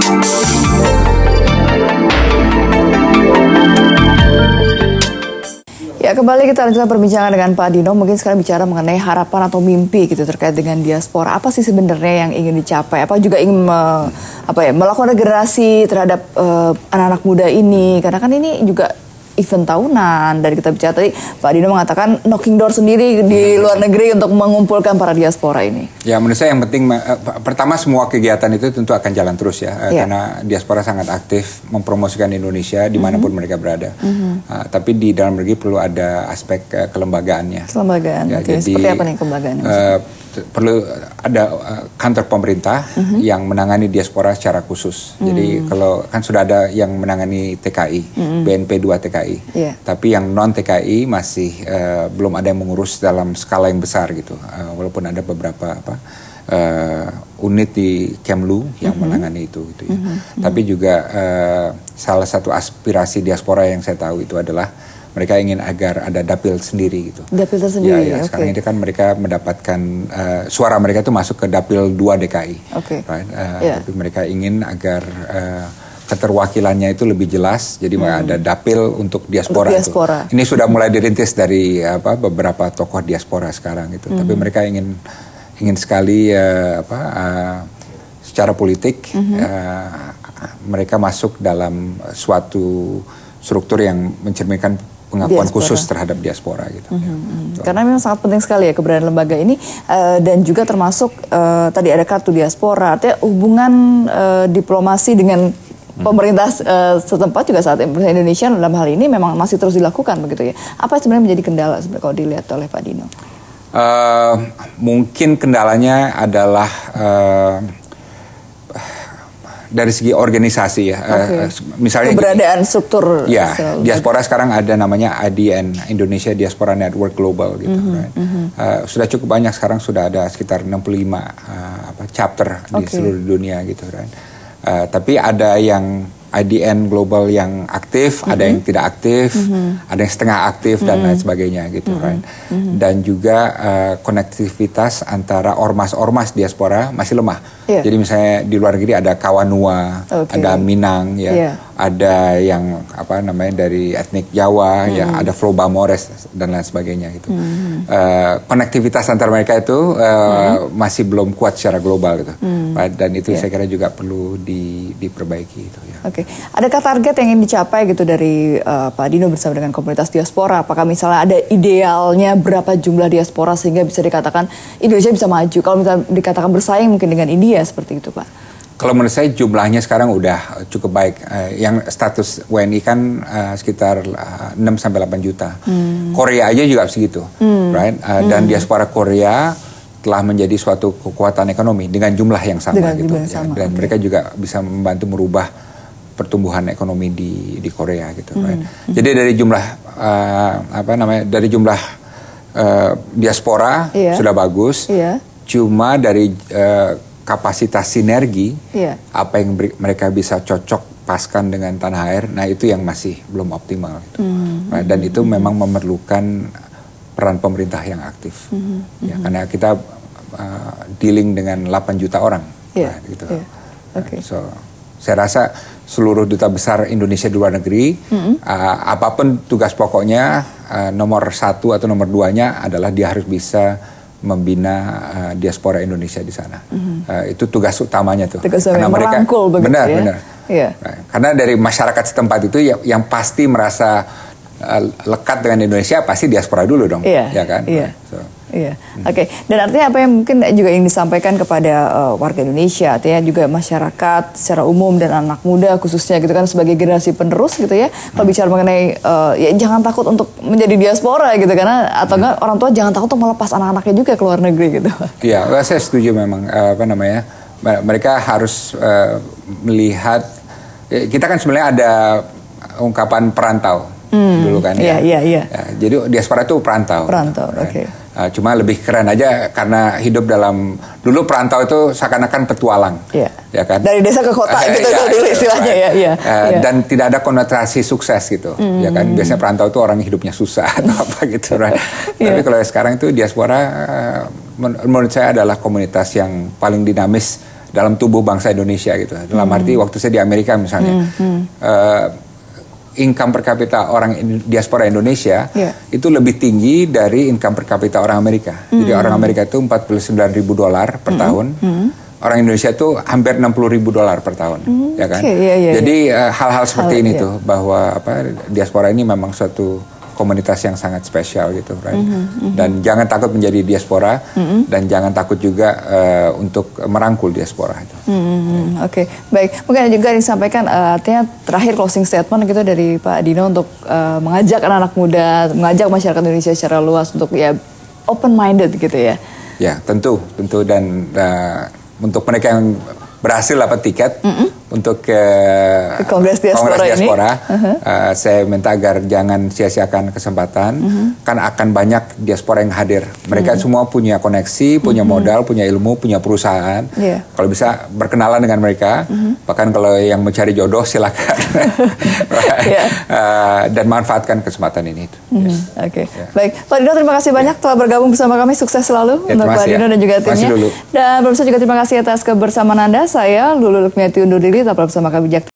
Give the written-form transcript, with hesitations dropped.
Ya, kembali kita lanjutkan perbincangan dengan Pak Dino. Mungkin sekarang bicara mengenai harapan atau mimpi gitu terkait dengan diaspora. Apa sih sebenarnya yang ingin dicapai? Apa juga ingin melakukan regenerasi terhadap anak-anak muda ini? Karena kan ini juga event tahunan. Dan kita bicara tadi, Pak Dino mengatakan knocking door sendiri di luar negeri untuk mengumpulkan para diaspora ini. Ya, menurut saya yang penting, pertama semua kegiatan itu tentu akan jalan terus ya. Karena diaspora sangat aktif mempromosikan Indonesia dimanapun mereka berada. Tapi di dalam negeri perlu ada aspek kelembagaannya. Kelembagaan, ya, jadi, seperti apa nih kelembagaannya? Perlu ada kantor pemerintah yang menangani diaspora secara khusus. Jadi kalau kan sudah ada yang menangani TKI, BNP 2 TKI. Tapi yang non TKI masih belum ada yang mengurus dalam skala yang besar gitu. Walaupun ada beberapa unit di Kemlu yang menangani itu gitu ya. Tapi juga salah satu aspirasi diaspora yang saya tahu itu adalah mereka ingin agar ada dapil sendiri gitu. Dapil tersendiri. Ya, sekarang ini kan mereka mendapatkan suara mereka itu masuk ke dapil 2 DKI. Right? Tapi mereka ingin agar keterwakilannya itu lebih jelas. Jadi ada dapil untuk diaspora. Itu. Ini sudah mulai dirintis dari beberapa tokoh diaspora sekarang gitu. Tapi mereka ingin sekali secara politik mereka masuk dalam suatu struktur yang mencerminkan pengakuan khusus terhadap diaspora gitu. Karena memang sangat penting sekali ya keberadaan lembaga ini dan juga termasuk tadi ada kartu diaspora, artinya hubungan diplomasi dengan pemerintah setempat juga saat Indonesia dalam hal ini memang masih terus dilakukan begitu ya. Apa sebenarnya menjadi kendala sebenarnya kalau dilihat oleh Pak Dino? Mungkin kendalanya adalah dari segi organisasi ya, misalnya keberadaan struktur. Ya, diaspora sekarang ada namanya ADN, Indonesia Diaspora Network Global gitu. Sudah cukup banyak sekarang, sudah ada sekitar 65 chapter di seluruh dunia gitu kan. Tapi ada yang IDN global yang aktif, ada yang tidak aktif, ada yang setengah aktif dan lain sebagainya gitu kan. Dan juga konektivitas antara ormas-ormas diaspora masih lemah. Jadi misalnya di luar negeri ada Kawanua, ada Minang ya, ada yang dari etnik Jawa ya, ada Flobamores dan lain sebagainya gitu. Konektivitas antara mereka itu masih belum kuat secara global gitu. Dan itu saya kira juga perlu diperbaiki gitu ya. Adakah target yang ingin dicapai gitu dari Pak Dino bersama dengan komunitas diaspora? Apakah misalnya ada idealnya berapa jumlah diaspora sehingga bisa dikatakan Indonesia bisa maju? Kalau misalnya dikatakan bersaing mungkin dengan India seperti itu, Pak? Kalau menurut saya jumlahnya sekarang udah cukup baik. Yang status WNI kan sekitar 6-8 juta. Korea aja juga segitu, right? Dan diaspora Korea telah menjadi suatu kekuatan ekonomi dengan jumlah yang sama gitu. Dan mereka juga bisa membantu merubah pertumbuhan ekonomi di Korea gitu. Right? Jadi dari jumlah dari jumlah diaspora sudah bagus. Cuma dari kapasitas sinergi apa yang mereka bisa cocok paskan dengan tanah air, nah itu yang masih belum optimal gitu. Right? Dan itu memang memerlukan peran pemerintah yang aktif. Ya, karena kita dealing dengan 8 juta orang. Right, gitu. So saya rasa seluruh duta besar Indonesia di luar negeri, apapun tugas pokoknya, nomor 1 atau nomor 2-nya adalah dia harus bisa membina diaspora Indonesia di sana. Itu tugas utamanya tuh. Karena mereka benar. Karena dari masyarakat setempat itu yang pasti merasa lekat dengan Indonesia pasti diaspora dulu dong, ya kan? Dan artinya apa yang mungkin juga ingin disampaikan kepada warga Indonesia, artinya juga masyarakat secara umum dan anak muda khususnya gitu kan sebagai generasi penerus gitu ya. Kalau bicara mengenai ya jangan takut untuk menjadi diaspora gitu, karena atau enggak orang tua jangan takut untuk melepas anak-anaknya juga ke luar negeri gitu. Iya, saya setuju memang mereka harus melihat, kita kan sebenarnya ada ungkapan perantau dulu kan ya. Jadi diaspora itu perantau. Cuma lebih keren aja karena hidup dalam, dulu perantau itu seakan-akan petualang, ya kan? Dari desa ke kota gitu dulu istilahnya dan tidak ada konotasi sukses gitu, ya kan? Biasanya perantau itu orang hidupnya susah atau apa gitu, right? Tapi kalau sekarang itu diaspora menurut saya adalah komunitas yang paling dinamis dalam tubuh bangsa Indonesia gitu. Dalam arti waktu saya di Amerika misalnya, income per kapita orang diaspora Indonesia itu lebih tinggi dari income per kapita orang Amerika. Jadi orang Amerika itu $49.000 per tahun. Orang Indonesia itu hampir $60.000 per tahun, ya kan? Jadi hal-hal seperti ini tuh, bahwa diaspora ini memang suatu komunitas yang sangat spesial gitu, right? Dan jangan takut menjadi diaspora, dan jangan takut juga untuk merangkul diaspora itu. Oke, baik. Mungkin juga disampaikan artinya terakhir closing statement gitu dari Pak Dino untuk mengajak anak-anak muda, mengajak masyarakat Indonesia secara luas untuk ya open minded gitu ya. Ya, tentu dan untuk mereka yang berhasil dapat tiket untuk ke Kongres Diaspora, saya minta agar jangan sia-siakan kesempatan, kan akan banyak diaspora yang hadir. Mereka semua punya koneksi, punya modal, punya ilmu, punya perusahaan. Kalau bisa berkenalan dengan mereka, bahkan kalau yang mencari jodoh silakan. Dan manfaatkan kesempatan ini. Baik, Pak Dino terima kasih banyak telah bergabung bersama kami. Sukses selalu untuk Pak Dino dan juga timnya. Dan pemirsa juga terima kasih atas kebersamaan Anda. Saya Lulu Lukmiati undur diri, tetap bersama kami.